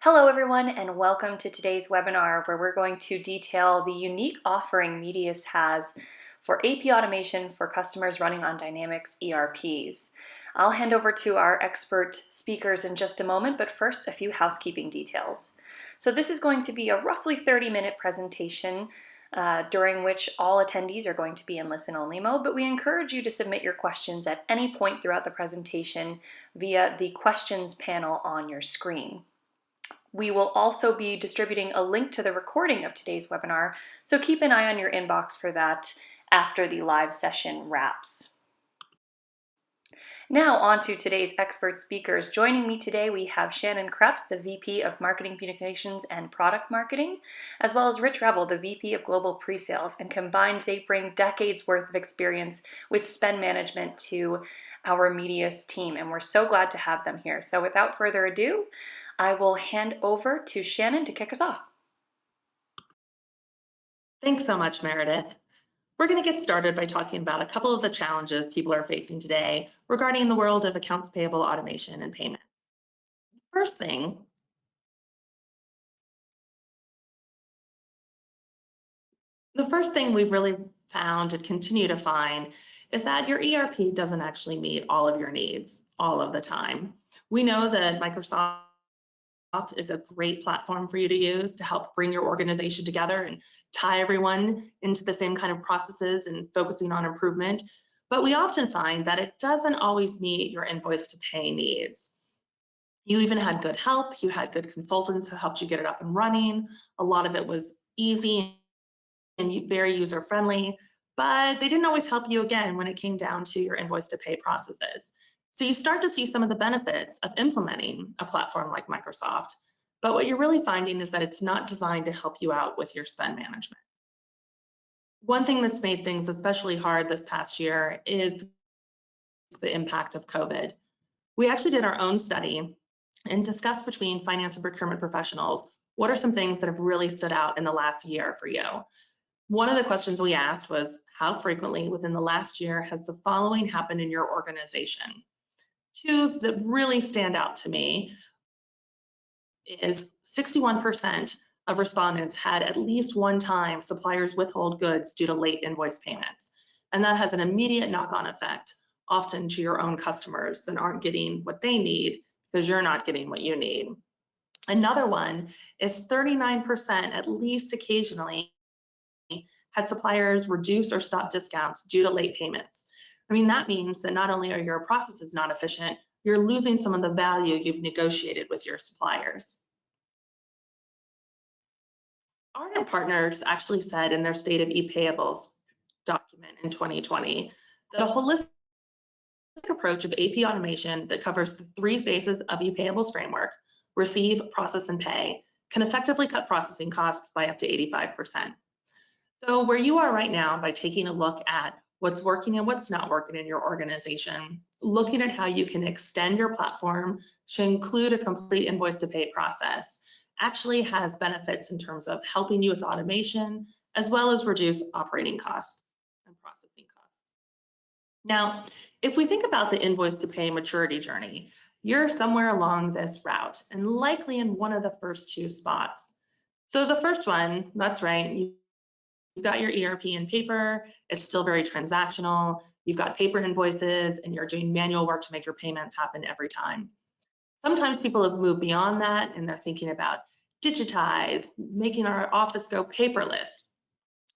Hello everyone, and welcome to today's webinar where we're going to detail the unique offering Medius has for AP automation for customers running on Dynamics ERPs. I'll hand over to our expert speakers in just a moment, but first a few housekeeping details. So this is going to be a roughly 30-minute presentation during which all attendees are going to be in listen-only mode, but we encourage you to submit your questions at any point throughout the presentation via the questions panel on your screen. We will also be distributing a link to the recording of today's webinar, so keep an eye on your inbox for that after the live session wraps. Now on to today's expert speakers. Joining me today we have Shannon Krebs, the VP of Marketing Communications and Product Marketing, as well as Rich Revel, the VP of Global Pre-Sales, and combined they bring decades worth of experience with spend management to our Medius team, and we're so glad to have them here. So without further ado, I will hand over to Shannon to kick us off. Thanks so much, Meredith. We're going to get started by talking about a couple of the challenges people are facing today regarding the world of accounts payable automation and payments. First thing, the first thing we've really found and continue to find is that your ERP doesn't actually meet all of your needs all of the time. We know that Microsoft is a great platform for you to use to help bring your organization together and tie everyone into the same kind of processes and focusing on improvement. But we often find that it doesn't always meet your invoice to pay needs. You even had good help, you had good consultants who helped you get it up and running. A lot of it was easy and very user-friendly, but they didn't always help you again when it came down to your invoice to pay processes. So you start to see some of the benefits of implementing a platform like Microsoft, but what you're really finding is that it's not designed to help you out with your spend management. One thing that's made things especially hard this past year is the impact of COVID. We actually did our own study and discussed between finance and procurement professionals, what are some things that have really stood out in the last year for you? One of the questions we asked was, how frequently within the last year has the following happened in your organization? Two that really stand out to me is 61% of respondents had at least one time suppliers withhold goods due to late invoice payments. And that has an immediate knock-on effect, often to your own customers that aren't getting what they need because you're not getting what you need. Another one is 39% at least occasionally had suppliers reduce or stop discounts due to late payments. I mean, that means that not only are your processes not efficient, you're losing some of the value you've negotiated with your suppliers. Ardent Partners actually said in their State of ePayables document in 2020 that a holistic approach of AP automation that covers the three phases of ePayables framework, receive, process, and pay, can effectively cut processing costs by up to 85%. So where you are right now, by taking a look at what's working and what's not working in your organization, looking at how you can extend your platform to include a complete invoice to pay process, actually has benefits in terms of helping you with automation, as well as reduce operating costs and processing costs. Now, if we think about the invoice to pay maturity journey, you're somewhere along this route and likely in one of the first two spots. So the first one, that's right, you've got your ERP in paper, it's still very transactional, you've got paper invoices, and you're doing manual work to make your payments happen every time. Sometimes people have moved beyond that and they're thinking about digitize, making our office go paperless,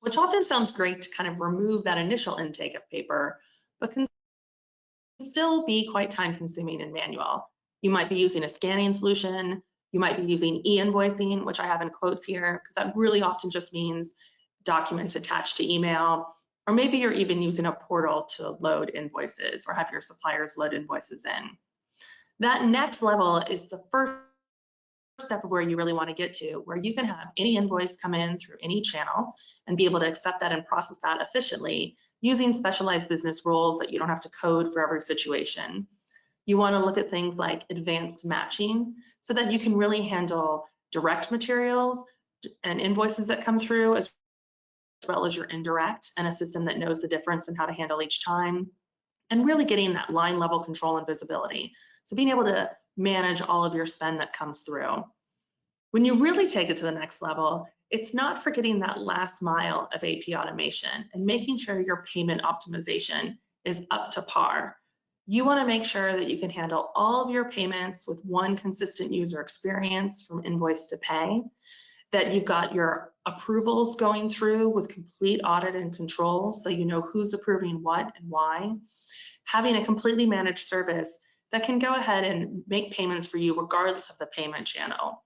which often sounds great to kind of remove that initial intake of paper, but can still be quite time consuming and manual. You might be using a scanning solution, you might be using e-invoicing, which I have in quotes here, because that really often just means documents attached to email, or maybe you're even using a portal to load invoices or have your suppliers load invoices in. That next level is the first step of where you really want to get to, where you can have any invoice come in through any channel and be able to accept that and process that efficiently using specialized business rules that you don't have to code for every situation. You want to look at things like advanced matching so that you can really handle direct materials and invoices that come through, as well as your indirect, and a system that knows the difference and how to handle each time, and really getting that line level control and visibility. So being able to manage all of your spend that comes through. When you really take it to the next level, it's not forgetting that last mile of AP automation and making sure your payment optimization is up to par. You want to make sure that you can handle all of your payments with one consistent user experience from invoice to pay, that you've got your approvals going through with complete audit and control so you know who's approving what and why, having a completely managed service that can go ahead and make payments for you regardless of the payment channel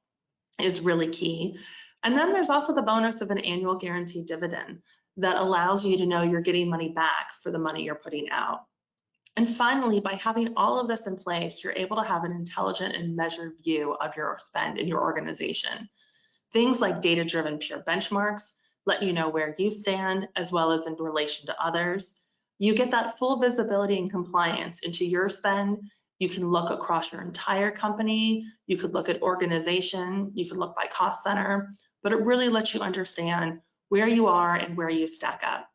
is really key. And then there's also the bonus of an annual guaranteed dividend that allows you to know you're getting money back for the money you're putting out. And finally, by having all of this in place, you're able to have an intelligent and measured view of your spend in your organization. Things like data-driven peer benchmarks let you know where you stand as well as in relation to others. You get that full visibility and compliance into your spend. You can look across your entire company. You could look at organization. You could look by cost center, but it really lets you understand where you are and where you stack up.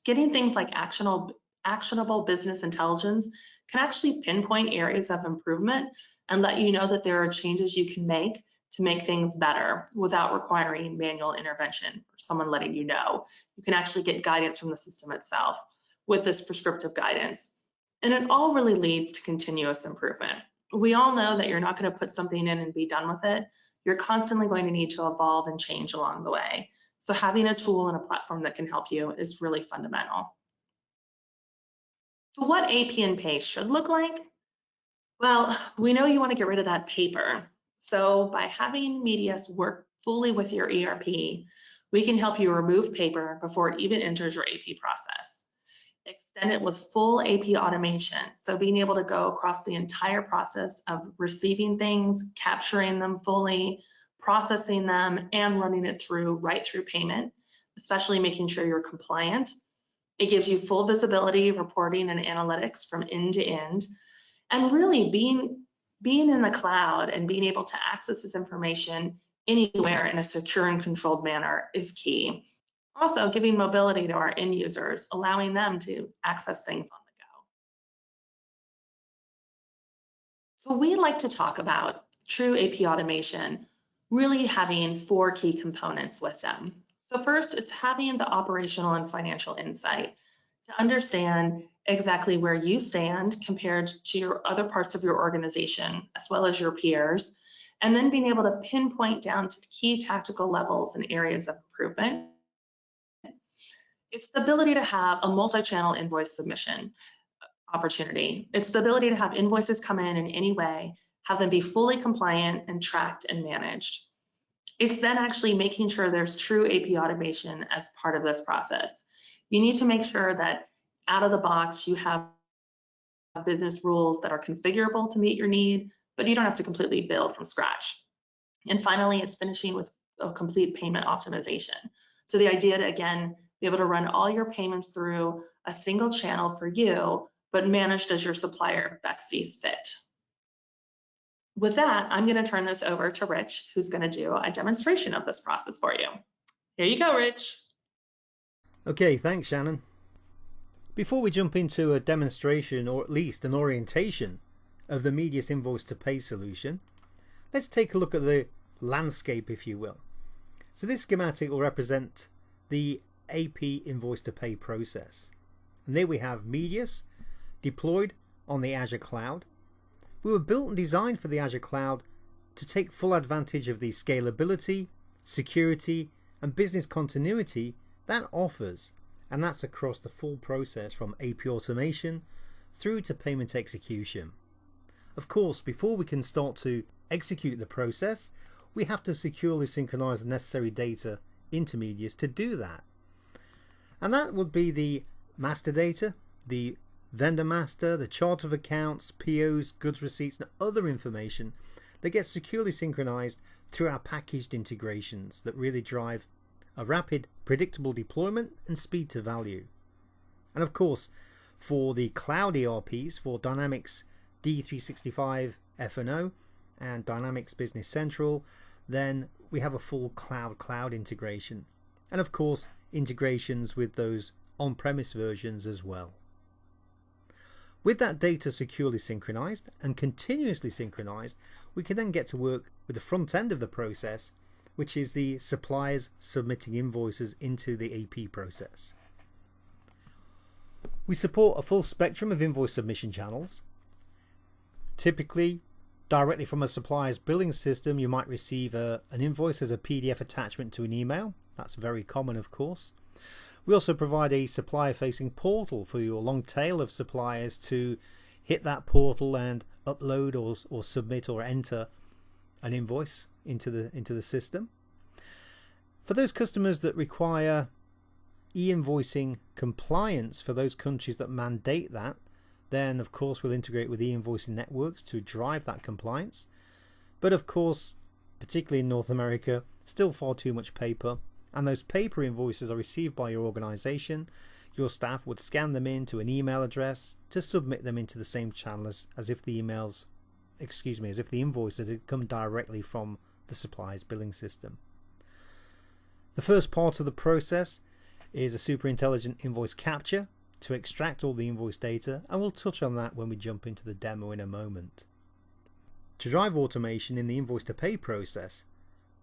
Getting things like actionable business intelligence can actually pinpoint areas of improvement and let you know that there are changes you can make to make things better without requiring manual intervention or someone letting you know. You can actually get guidance from the system itself with this prescriptive guidance. And it all really leads to continuous improvement. We all know that you're not going to put something in and be done with it. You're constantly going to need to evolve and change along the way. So having a tool and a platform that can help you is really fundamental. So what AP and Pay should look like? Well, we know you want to get rid of that paper. So by having Medius work fully with your ERP, we can help you remove paper before it even enters your AP process. Extend it with full AP automation. So being able to go across the entire process of receiving things, capturing them fully, processing them, and running it right through payment, especially making sure you're compliant. It gives you full visibility, reporting, and analytics from end to end. And really being in the cloud and being able to access this information anywhere in a secure and controlled manner is key. Also, giving mobility to our end users, allowing them to access things on the go. So we like to talk about true AP automation really having 4 key components with them. So first, it's having the operational and financial insight to understand exactly where you stand compared to your other parts of your organization, as well as your peers, and then being able to pinpoint down to key tactical levels and areas of improvement. It's the ability to have a multi-channel invoice submission opportunity. It's the ability to have invoices come in any way, have them be fully compliant and tracked and managed. It's then actually making sure there's true AP automation as part of this process. You need to make sure that out of the box, you have business rules that are configurable to meet your need, but you don't have to completely build from scratch. And finally, it's finishing with a complete payment optimization. So the idea to, again, be able to run all your payments through a single channel for you, but managed as your supplier best sees fit. With that, I'm going to turn this over to Rich, who's going to do a demonstration of this process for you. Here you go, Rich. Okay, thanks, Shannon. Before we jump into a demonstration, or at least an orientation, of the Medius invoice to pay solution, let's take a look at the landscape, if you will. So this schematic will represent the AP invoice to pay process. And there we have Medius deployed on the Azure cloud. We were built and designed for the Azure cloud to take full advantage of the scalability, security, and business continuity that offers, and that's across the full process from AP automation through to payment execution. Of course, before we can start to execute the process, we have to securely synchronize the necessary data into Medius to do that. And that would be the master data, the vendor master, the chart of accounts, POs, goods receipts, and other information that gets securely synchronized through our packaged integrations that really drive a rapid, predictable deployment and speed to value. And of course, for the cloud ERPs, for Dynamics D365 F&O and Dynamics Business Central, then we have a full cloud integration. And of course, integrations with those on-premise versions as well. With that data securely synchronized and continuously synchronized, we can then get to work with the front end of the process, which is the suppliers submitting invoices into the AP process. We support a full spectrum of invoice submission channels. Typically, directly from a supplier's billing system, you might receive an invoice as a PDF attachment to an email. That's very common, of course. We also provide a supplier-facing portal for your long tail of suppliers to hit that portal and upload or submit or enter an invoice into the system. For those customers that require e-invoicing compliance for those countries that mandate that, then of course we'll integrate with e-invoicing networks to drive that compliance. But of course, particularly in North America, still far too much paper, and those paper invoices are received by your organization. Your staff would scan them into an email address to submit them into the same channel as if the invoices had come directly from the supplier's billing system. The first part of the process is a super intelligent invoice capture to extract all the invoice data, and we'll touch on that when we jump into the demo in a moment. To drive automation in the invoice to pay process,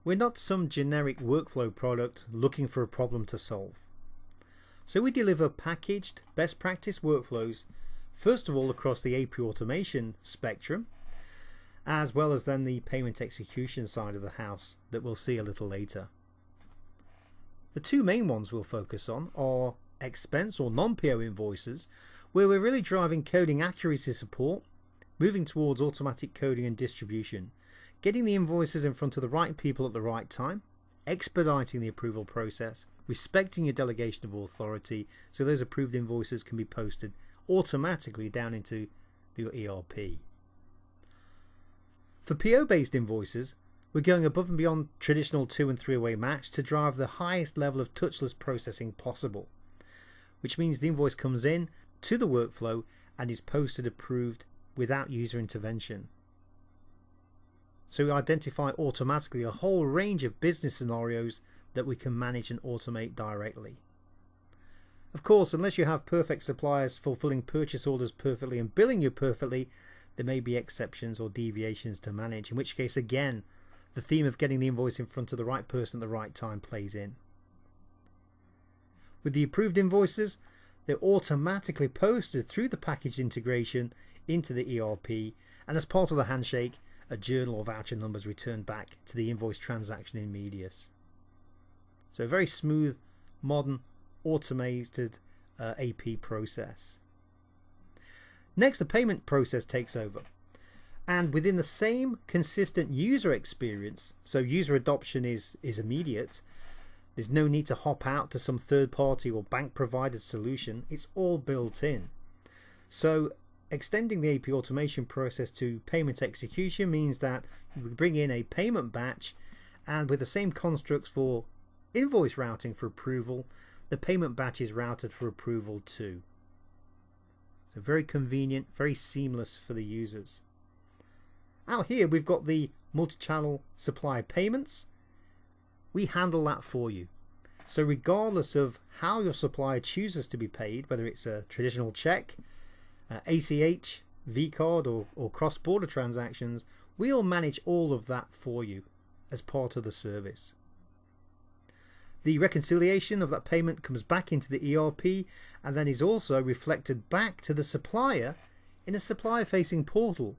we're not some generic workflow product looking for a problem to solve. So we deliver packaged best practice workflows, first of all across the AP automation spectrum, as well as then the payment execution side of the house that we'll see a little later. The two main ones we'll focus on are expense or non-PO invoices, where we're really driving coding accuracy support, moving towards automatic coding and distribution, getting the invoices in front of the right people at the right time, expediting the approval process, respecting your delegation of authority so those approved invoices can be posted automatically down into your ERP. For PO-based invoices, we're going above and beyond traditional 2- and 3-way match to drive the highest level of touchless processing possible, which means the invoice comes in to the workflow and is posted approved without user intervention. So we identify automatically a whole range of business scenarios that we can manage and automate directly. Of course, unless you have perfect suppliers fulfilling purchase orders perfectly and billing you perfectly, there may be exceptions or deviations to manage, in which case again the theme of getting the invoice in front of the right person at the right time plays in. With the approved invoices, they're automatically posted through the package integration into the ERP, and as part of the handshake, a journal or voucher number is returned back to the invoice transaction in Medius. So a very smooth, modern, automated AP process. Next, the payment process takes over. And within the same consistent user experience, so user adoption is immediate, there's no need to hop out to some third-party or bank-provided solution. It's all built in. So extending the AP automation process to payment execution means that we bring in a payment batch, and with the same constructs for invoice routing for approval, the payment batch is routed for approval too. So very convenient, very seamless for the users. Out here we've got the multi-channel supply payments. We handle that for you. So regardless of how your supplier chooses to be paid, whether it's a traditional check, ACH, V-card or cross-border transactions, we'll manage all of that for you as part of the service. The reconciliation of that payment comes back into the ERP and then is also reflected back to the supplier in a supplier-facing portal.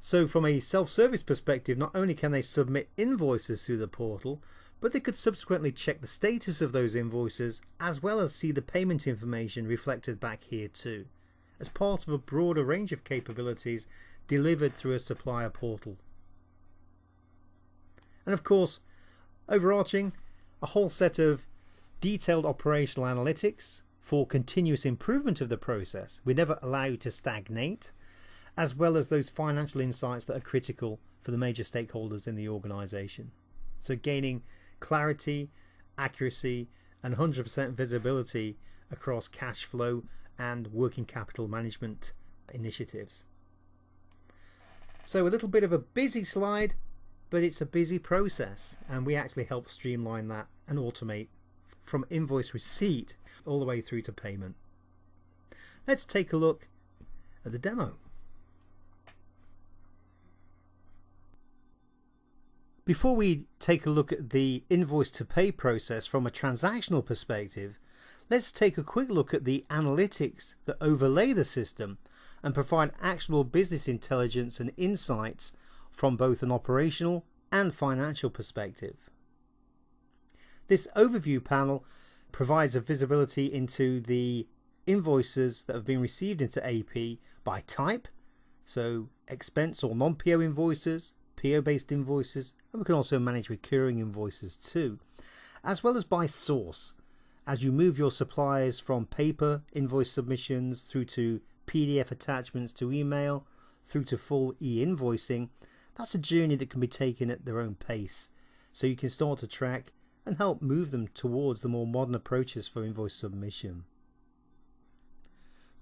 So from a self-service perspective, not only can they submit invoices through the portal, but they could subsequently check the status of those invoices as well as see the payment information reflected back here too, as part of a broader range of capabilities delivered through a supplier portal. And of course, overarching, a whole set of detailed operational analytics for continuous improvement of the process. We never allow you to stagnate, as well as those financial insights that are critical for the major stakeholders in the organization. So gaining clarity, accuracy, and 100% visibility across cash flow and working capital management initiatives. So a little bit of a busy slide, but it's a busy process, and we actually help streamline that and automate from invoice receipt all the way through to payment. Let's take a look at the demo. Before we take a look at the invoice to pay process from a transactional perspective, let's take a quick look at the analytics that overlay the system and provide actionable business intelligence and insights from both an operational and financial perspective. This overview panel provides a visibility into the invoices that have been received into AP by type, so expense or non-PO invoices, PO-based invoices, and we can also manage recurring invoices too, as well as by source. As you move your suppliers from paper invoice submissions through to PDF attachments to email, through to full e-invoicing, that's a journey that can be taken at their own pace, so you can start to track and help move them towards the more modern approaches for invoice submission.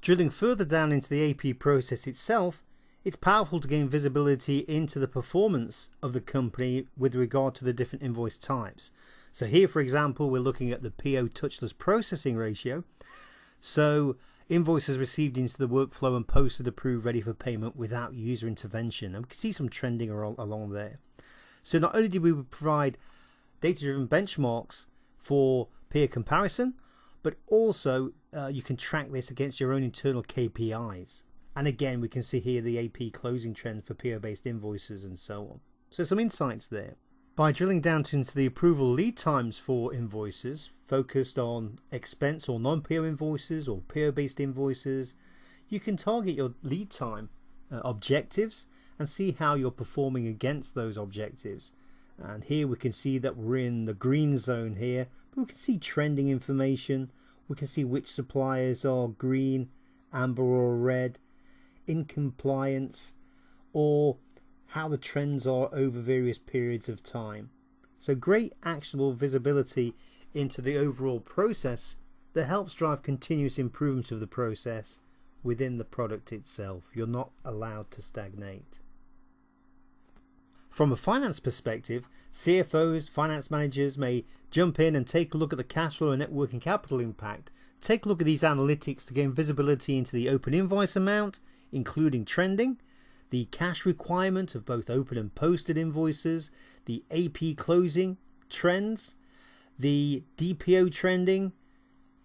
Drilling further down into the AP process itself, it's powerful to gain visibility into the performance of the company with regard to the different invoice types. So here, for example, we're looking at the PO touchless processing ratio. So invoices received into the workflow and posted, approved, ready for payment without user intervention. And we can see some trending along there. So not only did we provide data-driven benchmarks for peer comparison, but also you can track this against your own internal KPIs. And again, we can see here the AP closing trend for PO-based invoices and so on. So some insights there. By drilling down into the approval lead times for invoices, focused on expense or non-PO invoices or PO-based invoices, you can target your lead time objectives and see how you're performing against those objectives. And here we can see that we're in the green zone here, but we can see trending information. We can see which suppliers are green, amber or red, in compliance, or how the trends are over various periods of time. So great actionable visibility into the overall process that helps drive continuous improvement of the process within the product itself. You're not allowed to stagnate. From a finance perspective, CFOs, finance managers may jump in and take a look at the cash flow and net working capital impact. Take a look at these analytics to gain visibility into the open invoice amount, including trending, the cash requirement of both open and posted invoices, the AP closing trends, the DPO trending,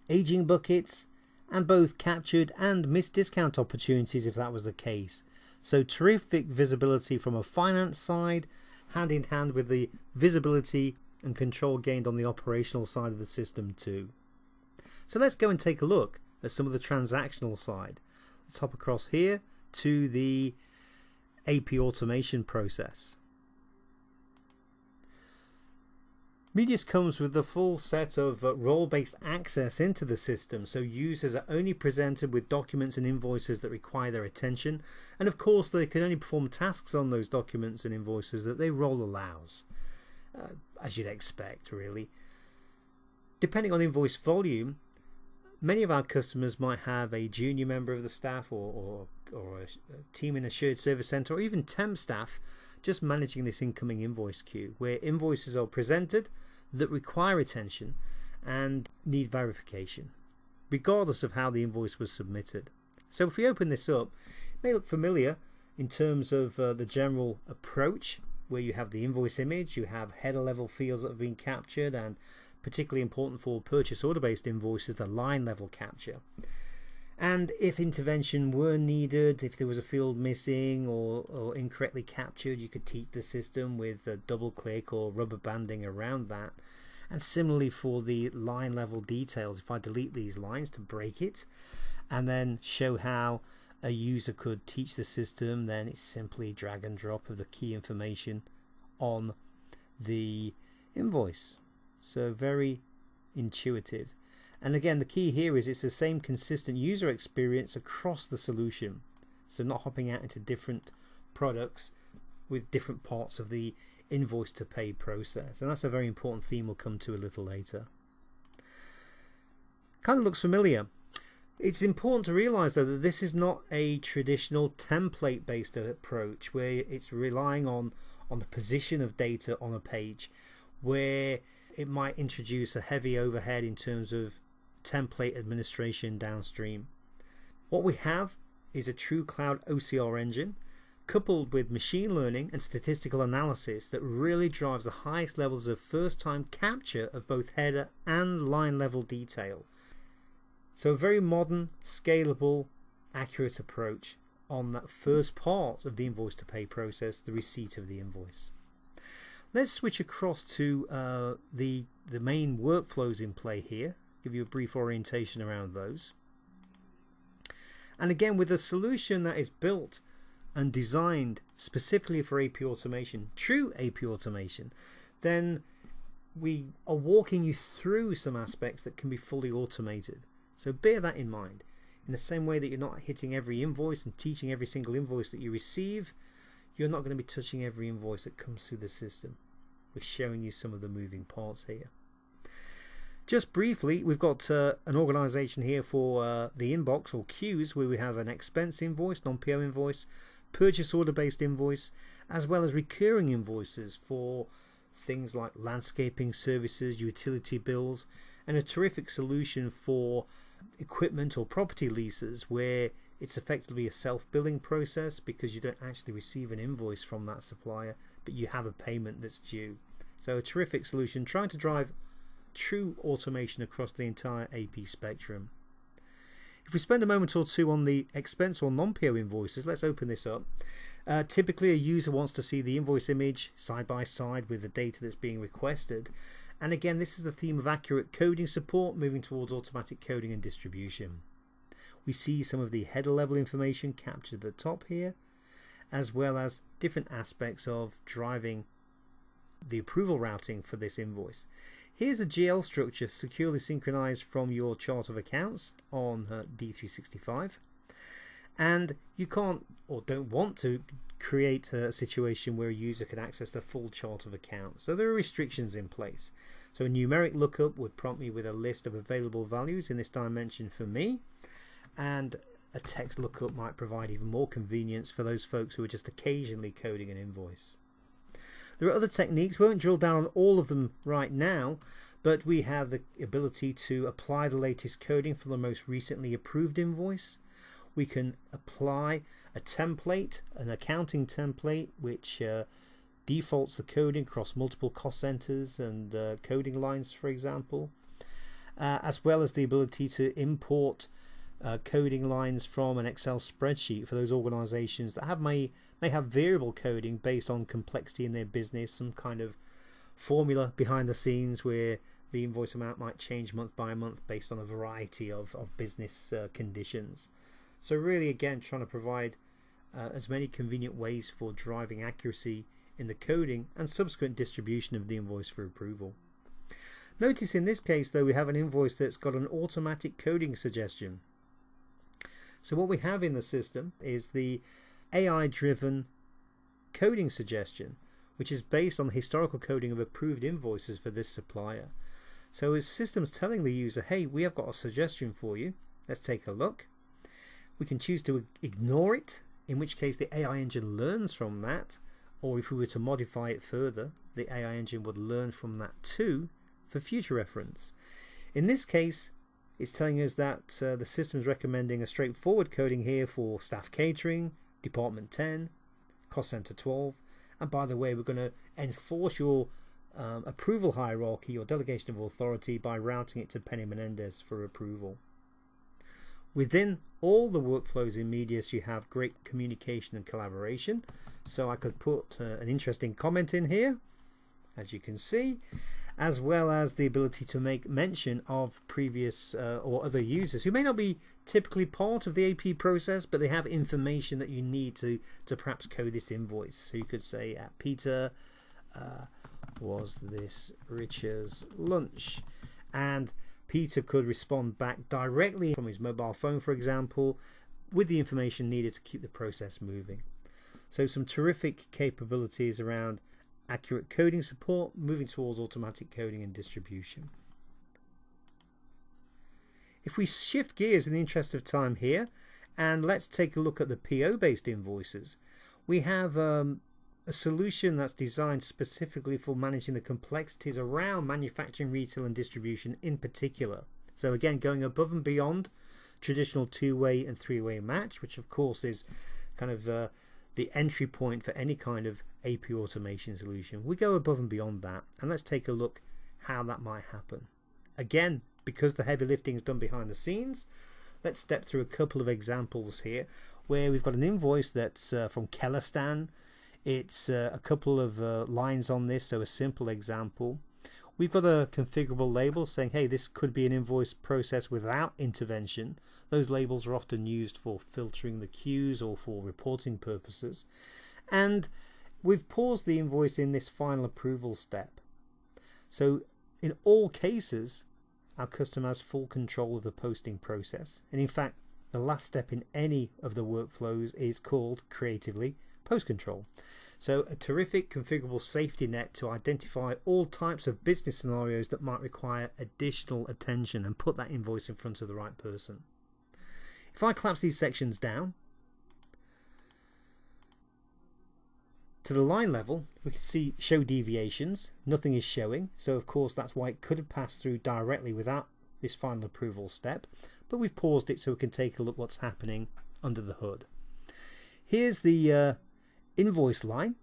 aging buckets, and both captured and missed discount opportunities if that was the case. So terrific visibility from a finance side, hand in hand with the visibility and control gained on the operational side of the system too. So let's go and take a look at some of the transactional side. Let's hop across here to the AP automation process. Medius comes with the full set of role-based access into the system, so users are only presented with documents and invoices that require their attention, and of course they can only perform tasks on those documents and invoices that their role allows, as you'd expect really. Depending on invoice volume, many of our customers might have a junior member of the staff or a team in a shared service center, or even temp staff just managing this incoming invoice queue, where invoices are presented that require attention and need verification, regardless of how the invoice was submitted. So if we open this up, it may look familiar in terms of the general approach, where you have the invoice image, you have header level fields that have been captured, and particularly important for purchase order based invoices, the line level capture. And if intervention were needed, if there was a field missing or incorrectly captured, you could teach the system with a double click or rubber banding around that. And similarly for the line level details, if I delete these lines to break it and then show how a user could teach the system, then it's simply drag and drop of the key information on the invoice. So very intuitive. And again, the key here is it's the same consistent user experience across the solution. So not hopping out into different products with different parts of the invoice to pay process. And that's a very important theme we'll come to a little later. Kind of looks familiar. It's important to realize though that this is not a traditional template based approach where it's relying on the position of data on a page, where it might introduce a heavy overhead in terms of template administration downstream. What we have is a true cloud OCR engine coupled with machine learning and statistical analysis that really drives the highest levels of first-time capture of both header and line level detail. So a very modern, scalable, accurate approach on that first part of the invoice to pay process, the receipt of the invoice. Let's switch across to the main workflows in play here, give you a brief orientation around those. And again, with a solution that is built and designed specifically for AP automation, true AP automation, then we are walking you through some aspects that can be fully automated. So bear that in mind. In the same way that you're not hitting every invoice and teaching every single invoice that you receive, you're not going to be touching every invoice that comes through the system. We're showing you some of the moving parts here. Just briefly, we've got an organization here for the inbox or queues, where we have an expense invoice, non-PO invoice, purchase order based invoice, as well as recurring invoices for things like landscaping services, utility bills, and a terrific solution for equipment or property leases where it's effectively a self-billing process because you don't actually receive an invoice from that supplier, but you have a payment that's due. So a terrific solution trying to drive true automation across the entire AP spectrum. If we spend a moment or two on the expense or non-PO invoices, let's open this up. Typically a user wants to see the invoice image side by side with the data that's being requested. And again, this is the theme of accurate coding support, moving towards automatic coding and distribution. We see some of the header level information captured at the top here, as well as different aspects of driving the approval routing for this invoice. Here's a GL structure securely synchronized from your chart of accounts on D365, and you can't or don't want to create a situation where a user can access the full chart of accounts. So there are restrictions in place. So a numeric lookup would prompt me with a list of available values in this dimension for me, and a text lookup might provide even more convenience for those folks who are just occasionally coding an invoice. There are other techniques. We won't drill down on all of them right now, but we have the ability to apply the latest coding for the most recently approved invoice. We can apply a template, an accounting template, which defaults the coding across multiple cost centers and coding lines, for example, as well as the ability to import coding lines from an Excel spreadsheet for those organizations that may have variable coding based on complexity in their business, some kind of formula behind the scenes where the invoice amount might change month by month based on a variety of business conditions. So really, again, trying to provide as many convenient ways for driving accuracy in the coding and subsequent distribution of the invoice for approval. Notice in this case, though, we have an invoice that's got an automatic coding suggestion. So what we have in the system is the AI-driven coding suggestion, which is based on the historical coding of approved invoices for this supplier. So as system's telling the user, hey, we have got a suggestion for you, let's take a look. We can choose to ignore it, in which case the AI engine learns from that, or if we were to modify it further, the AI engine would learn from that too for future reference. In this case, it's telling us that the system is recommending a straightforward coding here for staff catering, department 10, cost center 12, and by the way, we're going to enforce your approval hierarchy or delegation of authority by routing it to Penny Menendez for approval. Within all the workflows in Medius, you have great communication and collaboration. So I could put an interesting comment in here, as you can see, as well as the ability to make mention of previous or other users who may not be typically part of the AP process, but they have information that you need to perhaps code this invoice. So you could say, Peter, was this Richard's lunch? And Peter could respond back directly from his mobile phone, for example, with the information needed to keep the process moving. So some terrific capabilities around accurate coding support, moving towards automatic coding and distribution. If we shift gears in the interest of time here, and let's take a look at the PO-based invoices, we have a solution that's designed specifically for managing the complexities around manufacturing, retail and distribution in particular. So again, going above and beyond traditional two-way and three-way match, which of course is kind of the entry point for any kind of AP automation solution. We go above and beyond that, and let's take a look how that might happen. Again, because the heavy lifting is done behind the scenes, let's step through a couple of examples here where we've got an invoice that's from Kellerstan. It's a couple of lines on this, so a simple example. We've got a configurable label saying, hey, this could be an invoice process without intervention. Those labels are often used for filtering the queues or for reporting purposes. And we've paused the invoice in this final approval step. So in all cases, our customer has full control of the posting process. And in fact, the last step in any of the workflows is called creatively post control. So a terrific configurable safety net to identify all types of business scenarios that might require additional attention and put that invoice in front of the right person. If I collapse these sections down to the line level, we can see show deviations. Nothing is showing, so of course that's why it could have passed through directly without this final approval step, but we've paused it so we can take a look what's happening under the hood. Here's the invoice line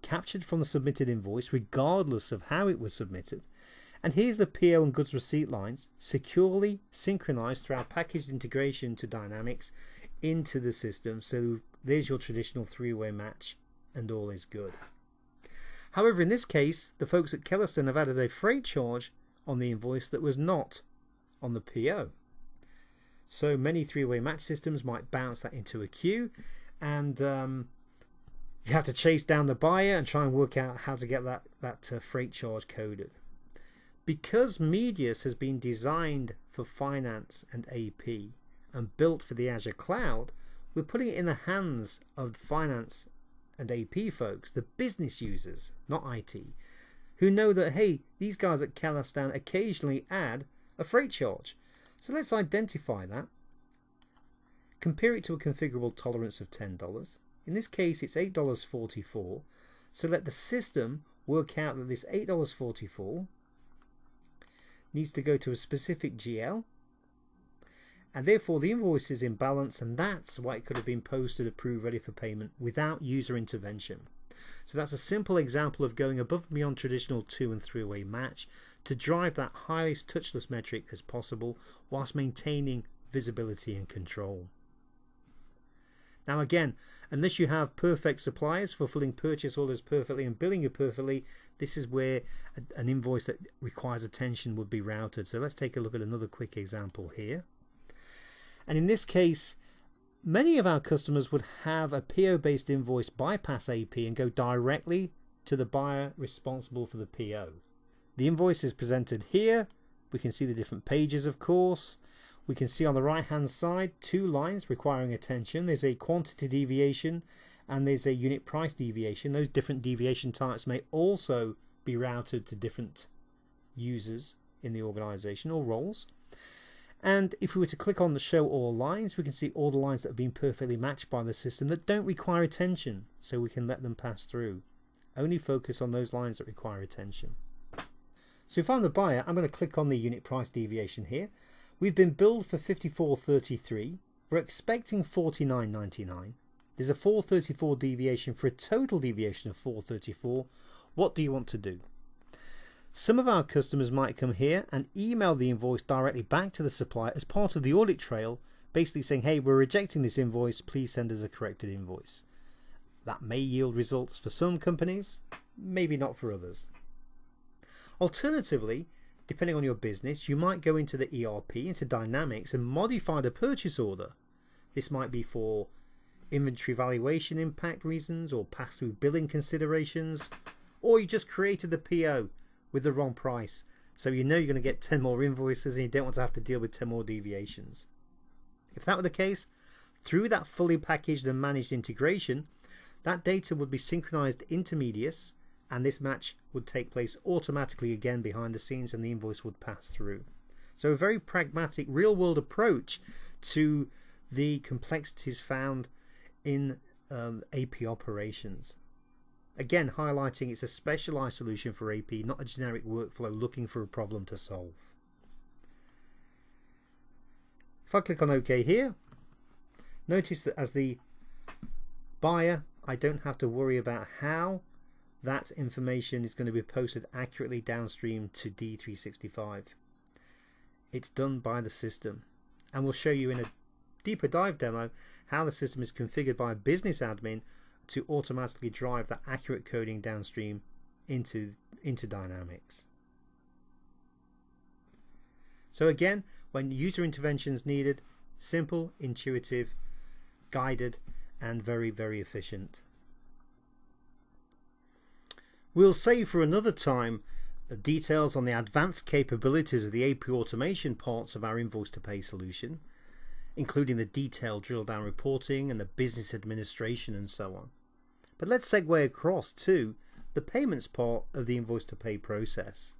captured from the submitted invoice regardless of how it was submitted, and here's the PO and goods receipt lines securely synchronized through our packaged integration to Dynamics into the system. So there's your traditional three-way match and all is good. However, in this case, the folks at Kellerstan have added a freight charge on the invoice that was not on the PO. So many three-way match systems might bounce that into a queue, and you have to chase down the buyer and try and work out how to get that freight charge coded. Because Medius has been designed for finance and AP and built for the Azure cloud, we're putting it in the hands of finance and AP folks, the business users, not IT, who know that, hey, these guys at Kellerstan occasionally add a freight charge. So let's identify that, compare it to a configurable tolerance of $10. In this case, it's $8.44. So let the system work out that this $8.44 needs to go to a specific GL, and therefore the invoice is in balance, and that's why it could have been posted, approved, ready for payment without user intervention. So that's a simple example of going above and beyond traditional two and three-way match to drive that highest touchless metric as possible whilst maintaining visibility and control. Now again, unless you have perfect suppliers fulfilling purchase orders perfectly and billing you perfectly, this is where an invoice that requires attention would be routed. So let's take a look at another quick example here. And in this case, many of our customers would have a PO-based invoice bypass AP and go directly to the buyer responsible for the PO. The invoice is presented here. We can see the different pages, of course. We can see on the right hand side two lines requiring attention. There's a quantity deviation and there's a unit price deviation. Those different deviation types may also be routed to different users in the organization or roles. And if we were to click on the show all lines, we can see all the lines that have been perfectly matched by the system that don't require attention, so we can let them pass through. Only focus on those lines that require attention. So if I'm the buyer, I'm going to click on the unit price deviation here. We've been billed for $54.33. We're expecting $49.99. There's a $4.34 deviation for a total deviation of $4.34. What do you want to do? Some of our customers might come here and email the invoice directly back to the supplier as part of the audit trail, basically saying, hey, we're rejecting this invoice, please send us a corrected invoice. That may yield results for some companies, maybe not for others. Alternatively, depending on your business, you might go into the ERP, into Dynamics, and modify the purchase order. This might be for inventory valuation impact reasons or pass-through billing considerations, or you just created the PO with the wrong price, so you know you're going to get 10 more invoices and you don't want to have to deal with 10 more deviations. If that were the case, through that fully packaged and managed integration, that data would be synchronized into Medius, and this match would take place automatically again behind the scenes, and the invoice would pass through. So a very pragmatic, real-world approach to the complexities found in AP operations. Again, highlighting it's a specialized solution for AP, not a generic workflow looking for a problem to solve. If I click on OK here, notice that as the buyer, I don't have to worry about how that information is going to be posted accurately downstream to D365. It's done by the system, and we'll show you in a deeper dive demo how the system is configured by a business admin to automatically drive that accurate coding downstream into Dynamics. So again, when user intervention is needed, simple, intuitive, guided, and very, very efficient. We'll save for another time the details on the advanced capabilities of the AP automation parts of our invoice to pay solution, including the detailed drill down reporting and the business administration and so on. But let's segue across to the payments part of the invoice to pay process.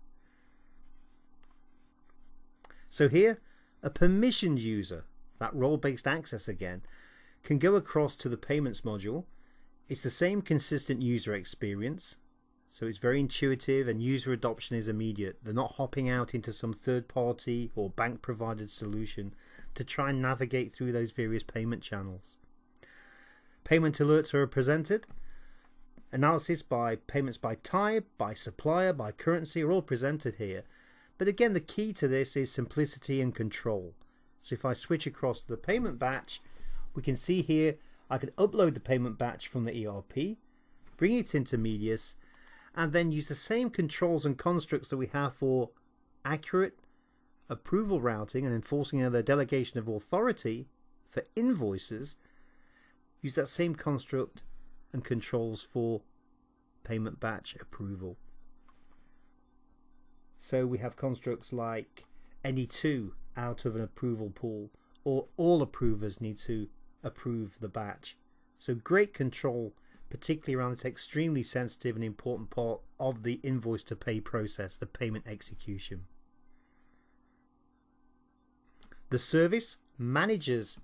So here, a permissioned user, that role-based access again, can go across to the payments module. It's the same consistent user experience, so it's very intuitive and user adoption is immediate. They're not hopping out into some third-party or bank-provided solution to try and navigate through those various payment channels. Payment alerts are presented. Analysis by payments by type, by supplier, by currency are all presented here. But again, the key to this is simplicity and control. So if I switch across to the payment batch, we can see here I can upload the payment batch from the ERP, bring it into Medius, and then use the same controls and constructs that we have for accurate approval routing and enforcing the delegation of authority for invoices. Use that same construct and controls for payment batch approval. So we have constructs like any two out of an approval pool, or all approvers need to approve the batch. So great control, particularly around this extremely sensitive and important part of the invoice to pay process, the payment execution. The service manages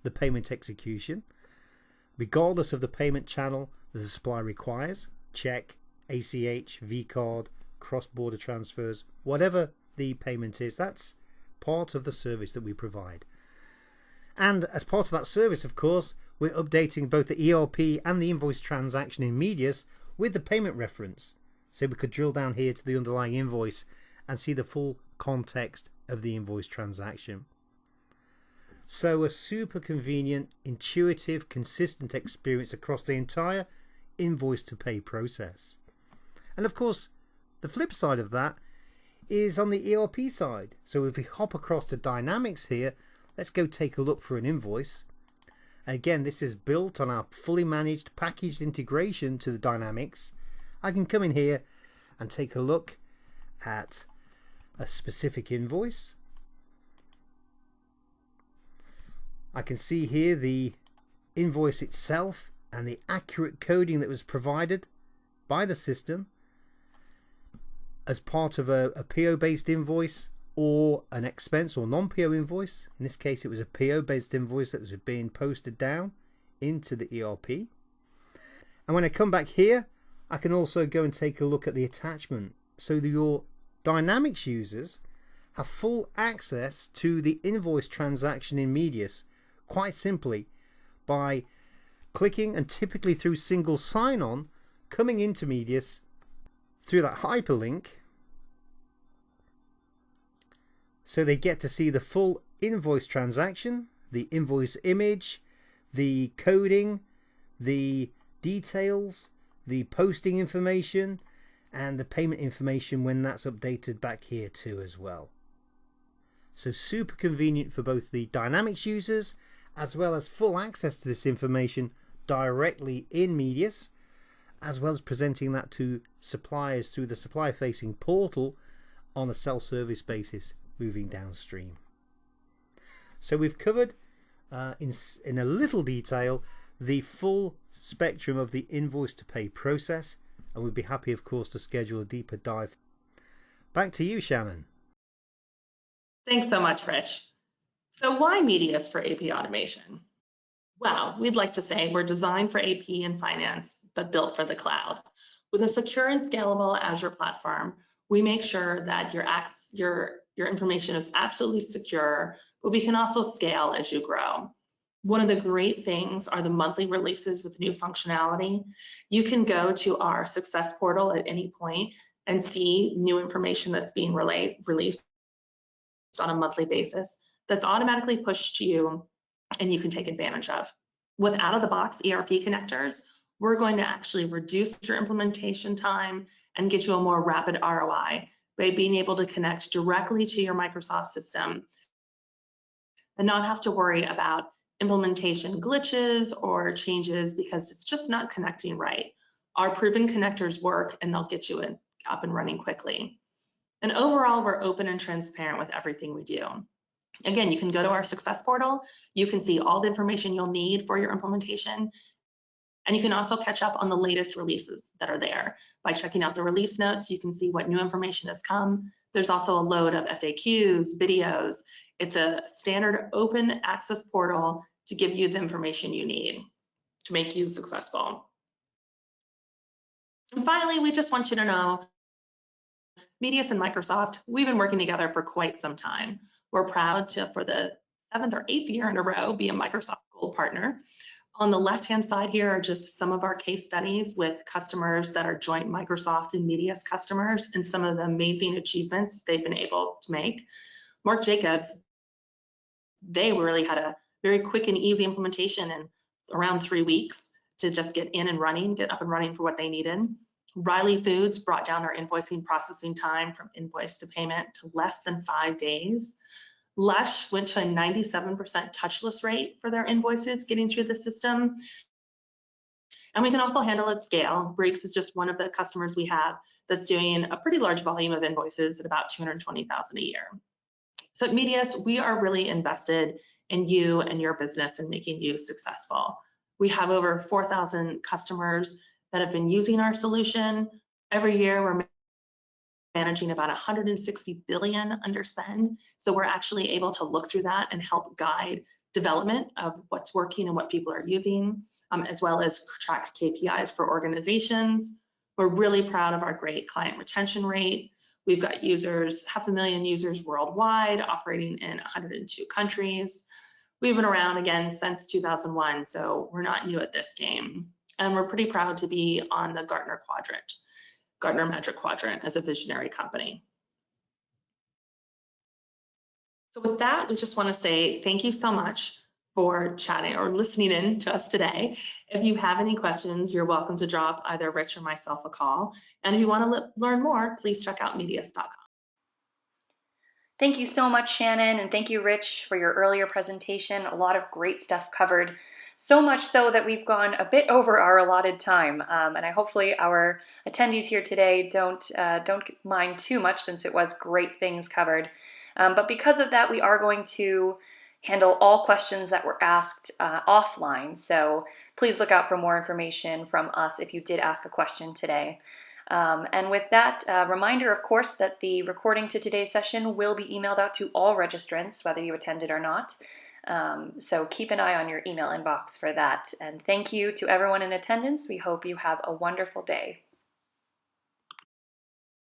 the payment execution regardless of the payment channel that the supplier requires: check, ACH, VCard, cross-border transfers, whatever the payment is. That's part of the service that we provide. And as part of that service, of course, we're updating both the ERP and the invoice transaction in Medius with the payment reference. So we could drill down here to the underlying invoice and see the full context of the invoice transaction. So a super convenient, intuitive, consistent experience across the entire invoice to pay process. And of course, the flip side of that is on the ERP side. So if we hop across to Dynamics here, let's go take a look for an invoice. Again, this is built on our fully managed packaged integration to the Dynamics. I can come in here and take a look at a specific invoice. I can see here the invoice itself and the accurate coding that was provided by the system as part of a PO based invoice or an expense or non-PO invoice. In this case, it was a PO based invoice that was being posted down into the ERP. And when I come back here, I can also go and take a look at the attachment, so that your Dynamics users have full access to the invoice transaction in Medius, quite simply by clicking, and typically through single sign-on, coming into Medius through that hyperlink, so they get to see the full invoice transaction, the invoice image, the coding, the details, the posting information, and the payment information when that's updated back here too as well. So super convenient for both the Dynamics users, as well as full access to this information directly in Medius, as well as presenting that to suppliers through the supplier facing portal on a self-service basis moving downstream. So we've covered in a little detail the full spectrum of the invoice to pay process, and we'd be happy of course to schedule a deeper dive. Back to you, Shannon. Thanks so much, Rich. So why Medius for AP automation? Well, we'd like to say we're designed for AP and finance, but built for the cloud. With a secure and scalable Azure platform, we make sure that your Your information is absolutely secure, but we can also scale as you grow. One of the great things are the monthly releases with new functionality. You can go to our success portal at any point and see new information that's being released on a monthly basis that's automatically pushed to you and you can take advantage of. With out-of-the-box ERP connectors, we're going to actually reduce your implementation time and get you a more rapid ROI by being able to connect directly to your Microsoft system and not have to worry about implementation glitches or changes because it's just not connecting right. Our proven connectors work and they'll get you up and running quickly. And overall, we're open and transparent with everything we do. Again, you can go to our success portal. You can see all the information you'll need for your implementation. And you can also catch up on the latest releases that are there. By checking out the release notes, you can see what new information has come. There's also a load of FAQs, videos. It's a standard open access portal to give you the information you need to make you successful. And finally, we just want you to know, Medius and Microsoft, we've been working together for quite some time. We're proud to, for the 7th or 8th year in a row, be a Microsoft Gold partner. On the left-hand side here are just some of our case studies with customers that are joint Microsoft and Medius customers and some of the amazing achievements they've been able to make. Mark Jacobs, they really had a very quick and easy implementation in around 3 weeks to just get up and running for what they needed. Riley Foods brought down their invoicing processing time from invoice to payment to less than 5 days. Lush went to a 97% touchless rate for their invoices getting through the system. And we can also handle at scale. Breaks is just one of the customers we have that's doing a pretty large volume of invoices at about 220,000 a year. So at Medius, we are really invested in you and your business and making you successful. We have over 4,000 customers that have been using our solution. Every year, we're managing about 160 billion under spend. So we're actually able to look through that and help guide development of what's working and what people are using, as well as track KPIs for organizations. We're really proud of our great client retention rate. We've got users, 500,000 users worldwide, operating in 102 countries. We've been around again since 2001, so we're not new at this game. And we're pretty proud to be on the Gartner Magic Quadrant as a visionary company. So with that, we just want to say thank you so much for chatting or listening in to us today. If you have any questions, you're welcome to drop either Rich or myself a call. And if you want to learn more, please check out medius.com. Thank you so much, Shannon, and thank you, Rich, for your earlier presentation. A lot of great stuff covered. So much so that we've gone a bit over our allotted time, and hopefully our attendees here today don't mind too much since it was great things covered. But because of that, we are going to handle all questions that were asked offline. So please look out for more information from us if you did ask a question today. And with that, reminder, of course, that the recording to today's session will be emailed out to all registrants, whether you attended or not. So keep an eye on your email inbox for that. And thank you to everyone in attendance. We hope you have a wonderful day.